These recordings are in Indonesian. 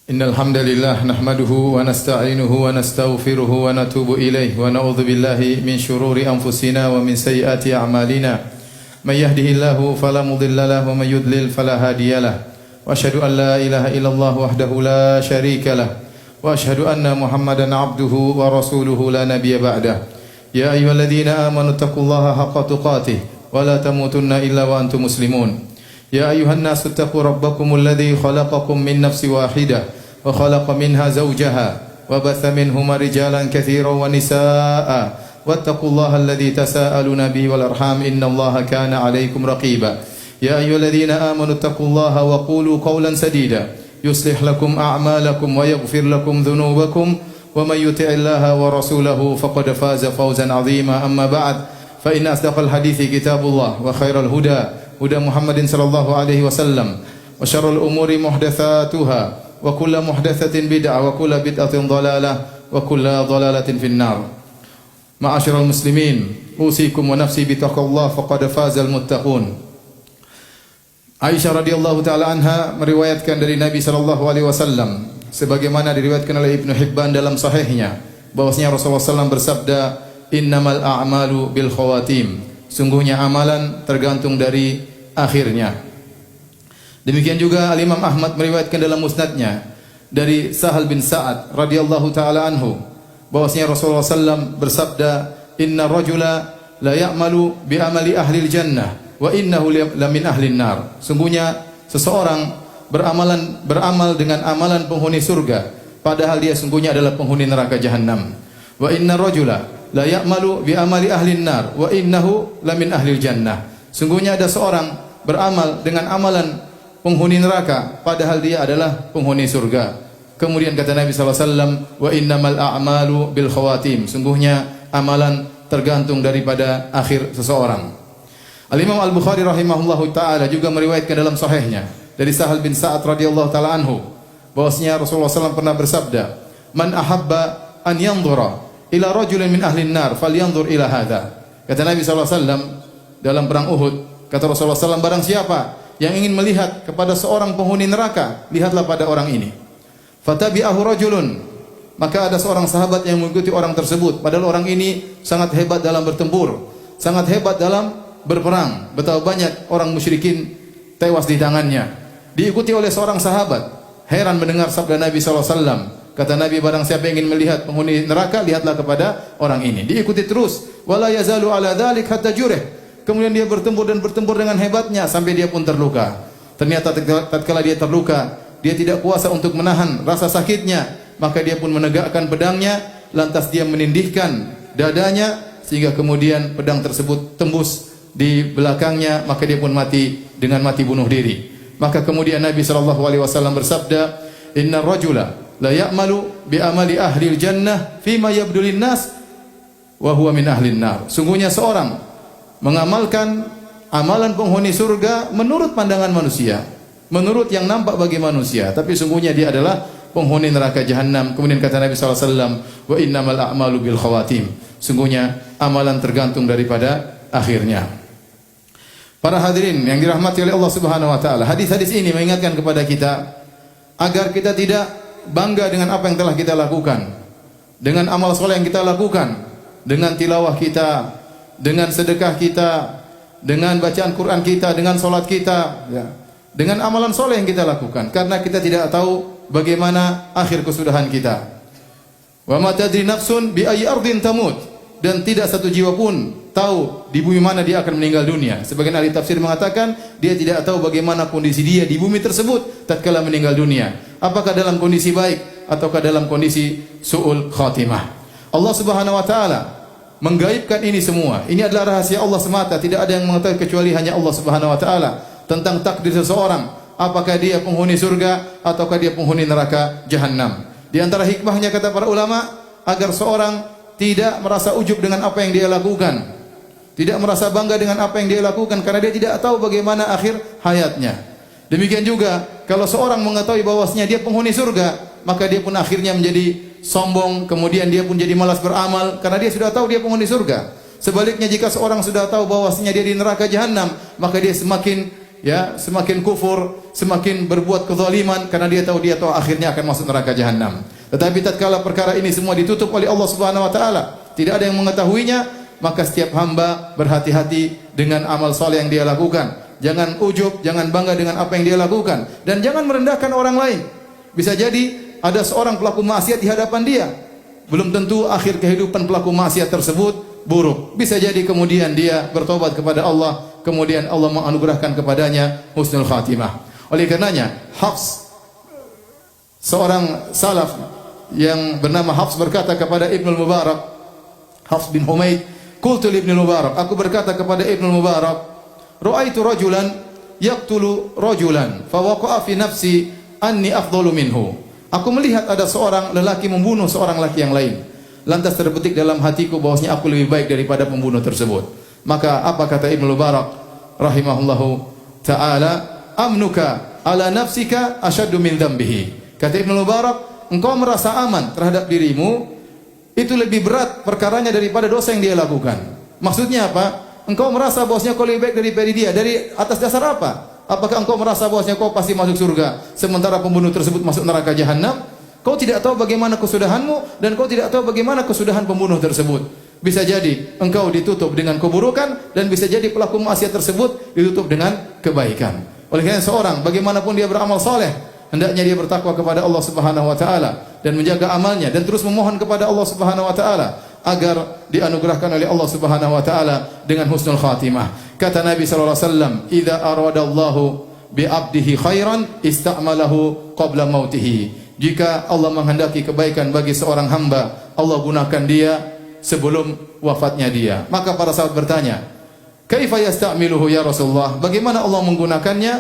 Innal hamdalillah nahmaduhu wa nasta'inuhu wa nastaghfiruhu wa natubu ilayhi wa na'udzu billahi min shururi anfusina wa min sayyiati a'malina. May yahdihillahu fala mudilla lahu wa may yudlil fala hadiyalah. Wa asyhadu an la ilaha illallah wahdahu la syarika lah. Wa asyhadu anna Muhammadan 'abduhu wa rasuluhu la nabiyya ba'dah. Ya ayyuhalladzina amanu taqullaha haqqa tuqatih wa la tamutunna illa wa antum muslimun. يا أيها الناس اتقوا ربكم الذي خلقكم من نفس واحدة وخلق منها زوجها وبث منهما رجالا كثيرا ونساء واتقوا الله الذي تساءلون به والأرحام إن الله كان عليكم رقيبا يا أيها الذين آمنوا اتقوا الله وقولوا قولا سديدا يصلح لكم أعمالكم ويغفر لكم ذنوبكم ومن يطع الله ورسوله فقد فاز فوزا عظيما أما بعد فإن أصدق الحديث كتاب الله وخير الهدى هدى محمد صلى الله عليه وسلم وشر الأمور محدثاتها وكل محدثة بدعة وكل بدعة ضلالة وكل ضلالة في النار. معاشر المسلمين أوصيكم ونفسي بتقوى الله فقد فاز المتقون. Aisyah radhiyallahu taala anha meriwayatkan dari Nabi sallallahu alaihi wasallam sebagaimana diriwayatkan oleh Ibnu Hibban dalam sahihnya bahwasanya Rasulullah SAW bersabda, "Innamal a'malu bil khawatim." Sungguhnya amalan tergantung dari akhirnya. Demikian juga Al-Imam Ahmad meriwayatkan dalam musnadnya dari Sahal bin Sa'ad radhiyallahu taala anhu bahwasanya Rasulullah SAW bersabda, "Inna rajula la ya'malu bi amali ahli jannah wa innahu la min ahli nar." Sungguhnya seseorang beramal dengan amalan penghuni surga padahal dia sungguhnya adalah penghuni neraka jahanam. Wa inna rajula la ya'malu bi amali ahli nar wa innahu la min ahli jannah. Sungguhnya ada seorang beramal dengan amalan penghuni neraka padahal dia adalah penghuni surga. Kemudian kata Nabi sallallahu alaihi wasallam, wa innamal a'malu bil khawatim. Sungguhnya amalan tergantung daripada akhir seseorang. Al-Imam Al-Bukhari rahimahullahu taala juga meriwayatkan dalam sahihnya dari Sahal bin Sa'ad radhiyallahu taala anhu bahwasanya Rasulullah SAW pernah bersabda, "Man ahabba an yanzura ila rajulin min ahli nar falyanzur ila hadza." Kata Nabi SAW dalam perang Uhud, kata Rasulullah SAW, barang siapa yang ingin melihat kepada seorang penghuni neraka, lihatlah pada orang ini. Fatabi'ahu rajulun, maka ada seorang sahabat yang mengikuti orang tersebut padahal orang ini sangat hebat dalam bertempur, sangat hebat dalam berperang. Betapa banyak orang musyrikin tewas di tangannya. Diikuti oleh seorang sahabat. Heran mendengar sabda Nabi SAW. Kata Nabi, barang siapa yang ingin melihat penghuni neraka, lihatlah kepada orang ini. Diikuti terus. Wala yazalu ala dzalik hatta jurih. Kemudian dia bertempur dan bertempur dengan hebatnya sampai dia pun terluka. Ternyata tatkala dia terluka, dia tidak kuasa untuk menahan rasa sakitnya, maka dia pun menegakkan pedangnya, lantas dia menindihkan dadanya sehingga kemudian pedang tersebut tembus di belakangnya, maka dia pun mati dengan mati bunuh diri. Maka kemudian Nabi sallallahu alaihi wasallam bersabda, "Inna rajula la ya'malu bi amali ahli jannah fima yabdulin nas wa huwa min ahli nar." Sungguhnya seorang mengamalkan amalan penghuni surga menurut pandangan manusia, menurut yang nampak bagi manusia, tapi sungguhnya dia adalah penghuni neraka jahanam. Kemudian kata Nabi sallallahu alaihi wasallam, "Wa innamal a'malu bil khawatim." Sungguhnya amalan tergantung daripada akhirnya. Para hadirin yang dirahmati oleh Allah Subhanahu wa taala, hadis-hadis ini mengingatkan kepada kita agar kita tidak bangga dengan apa yang telah kita lakukan, dengan amal soleh yang kita lakukan, dengan tilawah kita, dengan sedekah kita, dengan bacaan Quran kita, dengan salat kita, ya, dengan amalan soleh yang kita lakukan, karena kita tidak tahu bagaimana akhir kesudahan kita. Wa ma tadri nafsun bi ayyi ardin tamut. Dan tidak satu jiwa pun tahu di bumi mana dia akan meninggal dunia. Sebagian ahli tafsir mengatakan dia tidak tahu bagaimana kondisi dia di bumi tersebut tatkala meninggal dunia. Apakah dalam kondisi baik ataukah dalam kondisi su'ul khatimah. Allah Subhanahu wa taala menggaibkan ini semua. Ini adalah rahasia Allah semata, tidak ada yang mengetahui kecuali hanya Allah Subhanahu wa taala tentang takdir seseorang, apakah dia penghuni surga ataukah dia penghuni neraka jahanam. Di antara hikmahnya kata para ulama agar seorang tidak merasa ujub dengan apa yang dia lakukan, tidak merasa bangga dengan apa yang dia lakukan karena dia tidak tahu bagaimana akhir hayatnya. Demikian juga kalau seorang mengetahui bahwasanya dia penghuni surga, maka dia pun akhirnya menjadi sombong, kemudian dia pun jadi malas beramal karena dia sudah tahu dia penghuni surga. Sebaliknya jika seorang sudah tahu bahwasanya dia di neraka jahanam, maka dia semakin ya, semakin kufur, semakin berbuat kezaliman karena dia tahu akhirnya akan masuk neraka jahanam. Tetapi tatkala perkara ini semua ditutup oleh Allah Subhanahu wa taala, tidak ada yang mengetahuinya, maka setiap hamba berhati-hati dengan amal saleh yang dia lakukan. Jangan ujub, jangan bangga dengan apa yang dia lakukan, dan jangan merendahkan orang lain. Bisa jadi ada seorang pelaku maksiat di hadapan dia, belum tentu akhir kehidupan pelaku maksiat tersebut buruk. Bisa jadi kemudian dia bertobat kepada Allah, kemudian Allah menganugerahkan kepadanya husnul khatimah. Oleh karenanya, Hafs, seorang salaf yang bernama Hafs, berkata kepada Ibnu Mubarak, Hafs bin Humaid, qultu li Ibnu Mubarak, aku berkata kepada Ibnu Mubarak, ra'aitu rajulan yaqtulu rajulan fa waqa'a fi nafsi anni afdalu minhu. Aku melihat ada seorang lelaki membunuh seorang laki yang lain. Lantas terbetik dalam hatiku bahwasanya aku lebih baik daripada pembunuh tersebut. Maka apa kata Ibnu Mubarak rahimahullahu taala, amnuka ala nafsika asyaddu min dzambihi. Kata Ibnu Mubarak, engkau merasa aman terhadap dirimu itu lebih berat perkaranya daripada dosa yang dia lakukan. Maksudnya apa? Engkau merasa bahwasanya kau lebih baik daripada dia. Dari atas dasar apa? Apakah engkau merasa bahwasanya kau pasti masuk surga sementara pembunuh tersebut masuk neraka jahanam? Kau tidak tahu bagaimana kesudahanmu dan kau tidak tahu bagaimana kesudahan pembunuh tersebut. Bisa jadi engkau ditutup dengan keburukan dan bisa jadi pelaku maksiat tersebut ditutup dengan kebaikan. Oleh karena seorang bagaimanapun dia beramal saleh, hendaknya dia bertakwa kepada Allah Subhanahu wa taala dan menjaga amalnya dan terus memohon kepada Allah Subhanahu wa taala agar dianugerahkan oleh Allah Subhanahu wa taala dengan husnul khatimah. Kata Nabi sallallahu alaihi wasallam, "Idza aradallahu bi 'abdihi khairan ista'malahu qabla mautihi." Jika Allah menghendaki kebaikan bagi seorang hamba, Allah gunakan dia sebelum wafatnya dia. Maka para sahabat bertanya, "Kaifa yasta'miluhu ya Rasulullah?" Bagaimana Allah menggunakannya?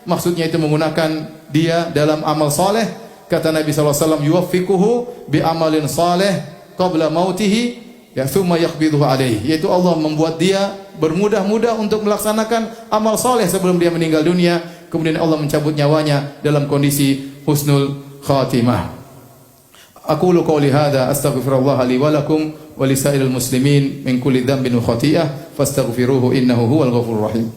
Maksudnya itu menggunakan dia dalam amal saleh. Kata Nabi sallallahu alaihi wasallam, "Yuwaffiquhu bi amalin saleh qabla mautihi, ya thumma yaqbiduhu alaihi." Yaitu Allah membuat dia bermudah-mudah untuk melaksanakan amal saleh sebelum dia meninggal dunia, kemudian Allah mencabut nyawanya dalam kondisi husnul khatimah. Aqulu qawli hadza astaghfirullah li wa lakum wa lisairil muslimin min kulli dhanbin wa khati'ah fastaghfiruhu innahu huwal ghafurur rahim.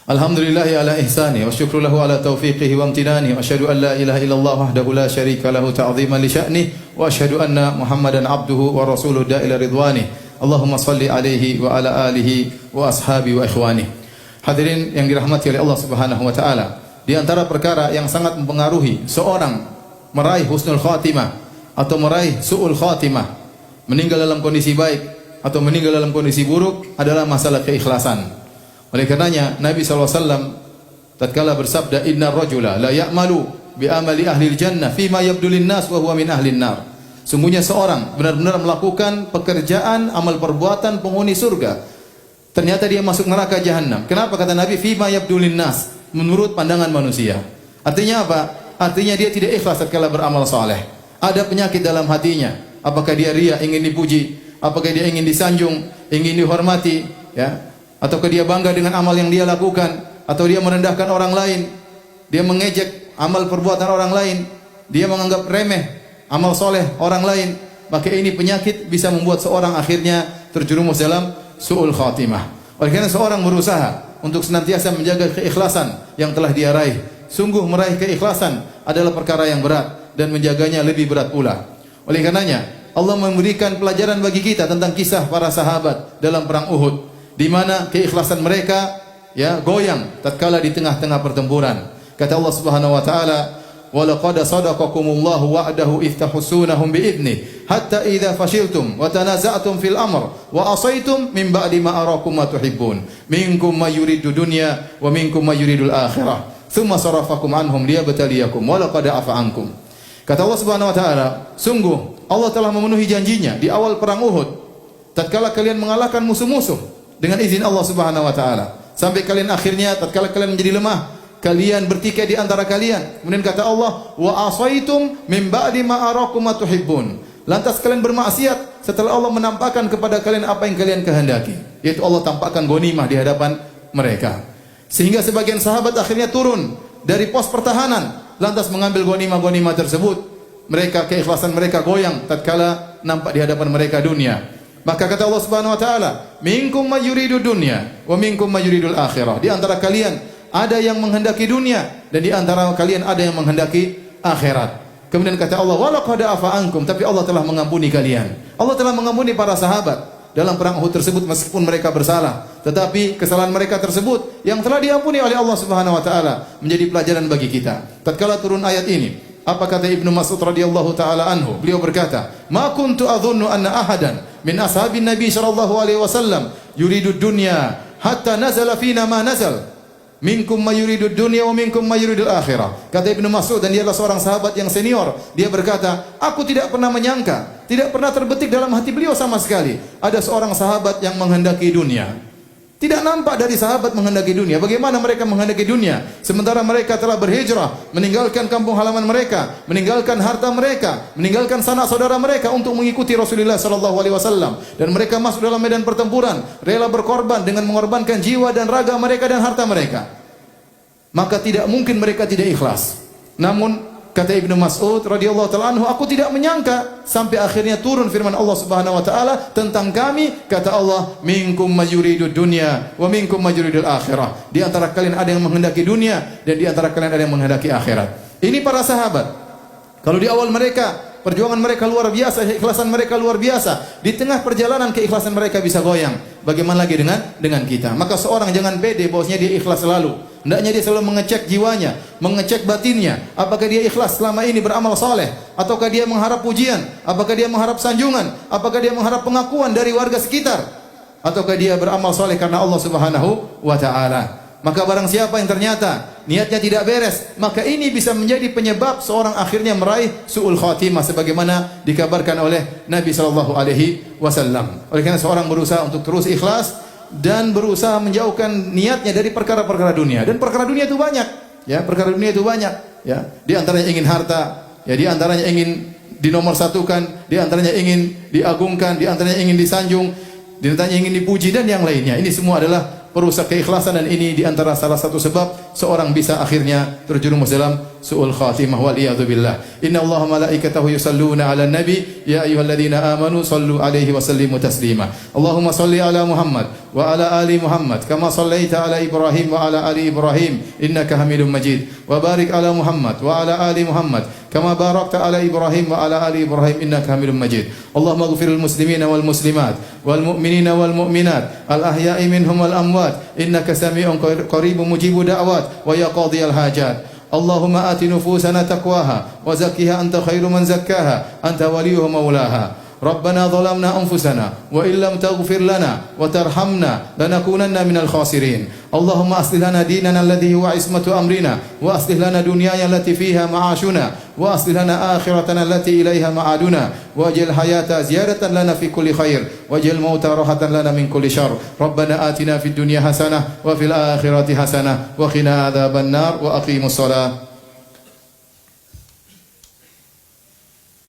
Alhamdulillahi ala ihsani wa syukru lahu ala taufiqihi wa amtinani wa asyhadu an la ilaha illallah wahdahu la syarika lahu ta'ziman li sya'ni wa asyhadu anna Muhammadan abduhu wa rasuluhu da'ila ridwani. Allahumma salli alaihi wa ala alihi wa ashabi wa ikhwani. Hadirin yang dirahmati oleh Allah Subhanahu wa taala, di antara perkara yang sangat mempengaruhi seorang meraih husnul khatimah atau meraih su'ul khatimah, meninggal dalam kondisi baik atau meninggal dalam kondisi buruk, adalah masalah keikhlasan. Oleh karenanya Nabi SAW tatkala bersabda, "Innar rajula la ya'malu bi amali ahli jannah fima yabdu lin-nas wa huwa min ahli nar." Sungguhnya seorang benar-benar melakukan pekerjaan amal perbuatan penghuni surga, ternyata dia masuk neraka jahanam. Kenapa? Kata Nabi, "Fima yabdu lin-nas," menurut pandangan manusia. Artinya apa? Artinya dia tidak ikhlas tatkala beramal saleh. Ada penyakit dalam hatinya. Apakah dia riya, ingin dipuji? Apakah dia ingin disanjung, ingin dihormati, ya? Ataukah dia bangga dengan amal yang dia lakukan, atau dia merendahkan orang lain, dia mengejek amal perbuatan orang lain, dia menganggap remeh amal soleh orang lain, maka ini penyakit bisa membuat seorang akhirnya terjerumus dalam su'ul khatimah. Oleh karena seorang berusaha untuk senantiasa menjaga keikhlasan yang telah dia raih. Sungguh meraih keikhlasan adalah perkara yang berat dan menjaganya lebih berat pula. Oleh karenanya Allah memberikan pelajaran bagi kita tentang kisah para sahabat dalam perang Uhud, di mana keikhlasan mereka ya goyang tatkala di tengah-tengah pertempuran. Kata Allah Subhanahu wa taala, "Wa laqad sadaqakumullahu wa'dahu idh tahussunahum bi'idnih hatta idza fashiltum wa tanaza'tum fil amr wa asaitum min ba'di ma arakum ma tuhibbun minkum may yuridu dunya wa minkum may yuridul akhirah thumma sarafakum anhum liyabtaliyakum wa laqad afa ankum." Kata Allah Subhanahu wa taala, sungguh Allah telah memenuhi janjinya di awal perang Uhud tatkala kalian mengalahkan musuh-musuh dengan izin Allah Subhanahu wa taala, sampai kalian akhirnya tatkala kalian menjadi lemah, kalian bertikai di antara kalian. Kemudian kata Allah, "Wa asaitum min ba'di ma arakum ma tuhibbun." Lantas kalian bermaksiat setelah Allah menampakkan kepada kalian apa yang kalian kehendaki, yaitu Allah tampakkan ghanimah di hadapan mereka. Sehingga sebagian sahabat akhirnya turun dari pos pertahanan lantas mengambil ghanimah-ghanimah tersebut, mereka keikhlasan mereka goyang tatkala nampak di hadapan mereka dunia. Maka kata Allah Subhanahu wa taala, minkum may yuridu dunya wa minkum may yuridul akhirah. Di antara kalian ada yang menghendaki dunia dan di antara kalian ada yang menghendaki akhirat. Kemudian kata Allah, walaqad afa ankum, tapi Allah telah mengampuni kalian. Allah telah mengampuni para sahabat dalam perang Uhud tersebut meskipun mereka bersalah, tetapi kesalahan mereka tersebut yang telah diampuni oleh Allah Subhanahu wa taala menjadi pelajaran bagi kita. Tatkala turun ayat ini, apa kata Ibnu Mas'ud radhiyallahu taala anhu? Beliau berkata, "Ma kuntu adhunnu anna ahadan min ashabin Nabi sallallahu alaihi wasallam yuridu dunya hatta nazala fina ma nazal. Minkum may yuridud dunya wa minkum may yuridul akhirah." Kata Ibnu Mas'ud, dan dia adalah seorang sahabat yang senior. Dia berkata, aku tidak pernah menyangka, tidak pernah terbetik dalam hati beliau sama sekali ada seorang sahabat yang menghendaki dunia. Tidak nampak dari sahabat menghendaki dunia. Bagaimana mereka menghendaki dunia sementara mereka telah berhijrah, meninggalkan kampung halaman mereka, meninggalkan harta mereka, meninggalkan sanak saudara mereka untuk mengikuti Rasulullah sallallahu alaihi wasallam, dan mereka masuk dalam medan pertempuran, rela berkorban dengan mengorbankan jiwa dan raga mereka dan harta mereka. Maka tidak mungkin mereka tidak ikhlas. Namun kata Ibnu Mas'ud radhiyallahu taala anhu, aku tidak menyangka sampai akhirnya turun firman Allah Subhanahu wa taala tentang kami. Kata Allah, minkum may yuridud dunya wa minkum may yuridul akhirah. Di antara kalian ada yang menghendaki dunia dan di antara kalian ada yang menghendaki akhirat. Ini para sahabat. Kalau di awal mereka perjuangan mereka luar biasa, keikhlasan mereka luar biasa. Di tengah perjalanan keikhlasan mereka bisa goyang. Bagaimana lagi dengan kita? Maka seorang jangan pede bahwasanya dia ikhlas selalu. Hendaknya dia selalu mengecek jiwanya, mengecek batinnya. Apakah dia ikhlas selama ini beramal saleh? Ataukah dia mengharap pujian? Apakah dia mengharap sanjungan? Apakah dia mengharap pengakuan dari warga sekitar? Ataukah dia beramal saleh karena Allah Subhanahu wa taala? Maka barang siapa yang ternyata niatnya tidak beres, maka ini bisa menjadi penyebab seorang akhirnya meraih su'ul khatimah sebagaimana dikabarkan oleh Nabi sallallahu alaihi wasallam. Oleh karena seorang berusaha untuk terus ikhlas dan berusaha menjauhkan niatnya dari perkara-perkara dunia. Dan perkara dunia itu banyak, ya, perkara dunia itu banyak, ya. Di antaranya ingin harta, ya, di antaranya ingin dinomorsatukan, di antaranya ingin diagungkan, di antaranya ingin disanjung, di antaranya ingin dipuji dan yang lainnya. Ini semua adalah perusak keikhlasan, dan ini di antara salah satu sebab seorang bisa akhirnya terjerumus dalam su'ul khatimah wal iyadu billah. Inna Allaha malaikatahu yusalluna 'alan nabi ya ayyuhalladzina amanu sallu 'alaihi wa sallimu taslima. Allahumma salli 'ala Muhammad wa 'ala ali Muhammad kama sallaita 'ala Ibrahim wa 'ala ali Ibrahim innaka Hamidum Majid. Wa barik 'ala Muhammad wa 'ala ali Muhammad kama barakta 'ala Ibrahim wa 'ala ali Ibrahim innaka Hamidum Majid. Allahumma ighfiril muslimina wal muslimat wal mu'minina wal mu'minat al ahya'i minhum wal amwat innaka sami'un qaribun mujibud da'wat wa ya qadhiyal hajat. Allahumma ati nufusana taqwaha wa zakkiha anta khairu man zakkaha anta waliyuha maulaha. Rabbana zalamna anfusana wa illam taghfir lana wa tarhamna lanakunanna minal khasirin. Allahumma aslih lana dinana alladhi huwa ismatu amrina wa aslih lana dunyana allati fiha ma'ashuna wa aslih lana akhiratana allati ilaiha ma'aduna waj'al hayata ziyadatan lana fi kulli khair waj'al mauta rahatan lana min kulli syarr. Rabbana atina fid dunya hasanah wa fil akhirati hasanah wa qina adzaban nar wa aqimus shalah.